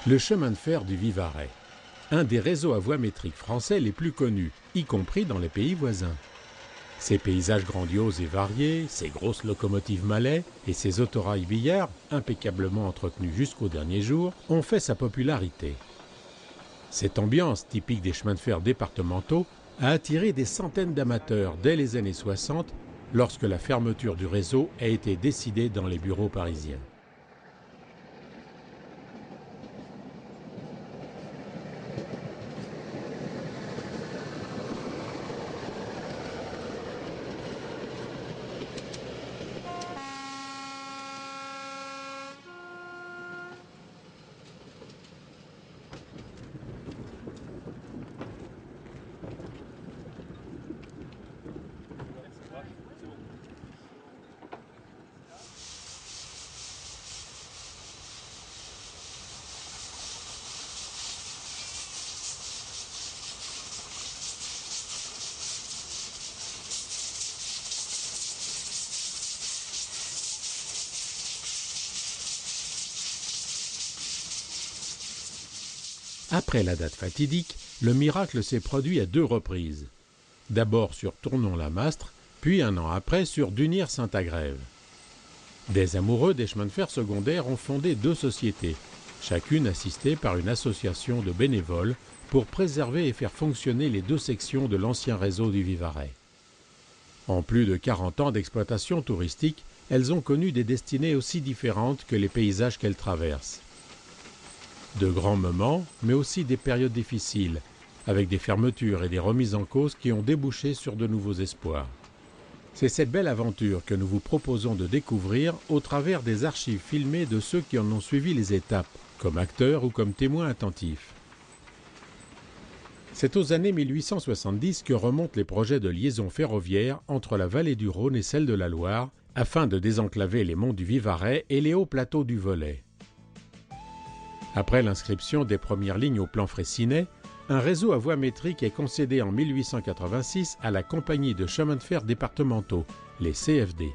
Le chemin de fer du Vivarais, un des réseaux à voie métrique français les plus connus, y compris dans les pays voisins. Ses paysages grandioses et variés, ses grosses locomotives Mallet et ses autorails Billard, impeccablement entretenus jusqu'au dernier jour, ont fait sa popularité. Cette ambiance, typique des chemins de fer départementaux, a attiré des centaines d'amateurs dès les années 60, lorsque la fermeture du réseau a été décidée dans les bureaux parisiens. Après la date fatidique, le miracle s'est produit à 2 reprises. D'abord sur Tournon-la-Mastre, puis un an après sur Dunières-Saint-Agrève. Des amoureux des chemins de fer secondaires ont fondé 2 sociétés, chacune assistée par une association de bénévoles pour préserver et faire fonctionner les 2 sections de l'ancien réseau du Vivarais. En plus de 40 ans d'exploitation touristique, elles ont connu des destinées aussi différentes que les paysages qu'elles traversent. De grands moments, mais aussi des périodes difficiles, avec des fermetures et des remises en cause qui ont débouché sur de nouveaux espoirs. C'est cette belle aventure que nous vous proposons de découvrir au travers des archives filmées de ceux qui en ont suivi les étapes, comme acteurs ou comme témoins attentifs. C'est aux années 1870 que remontent les projets de liaison ferroviaire entre la vallée du Rhône et celle de la Loire, afin de désenclaver les monts du Vivarais et les hauts plateaux du Volais. Après l'inscription des premières lignes au plan Fraissinet, un réseau à voie métrique est concédé en 1886 à la Compagnie de chemins de fer départementaux, les CFD.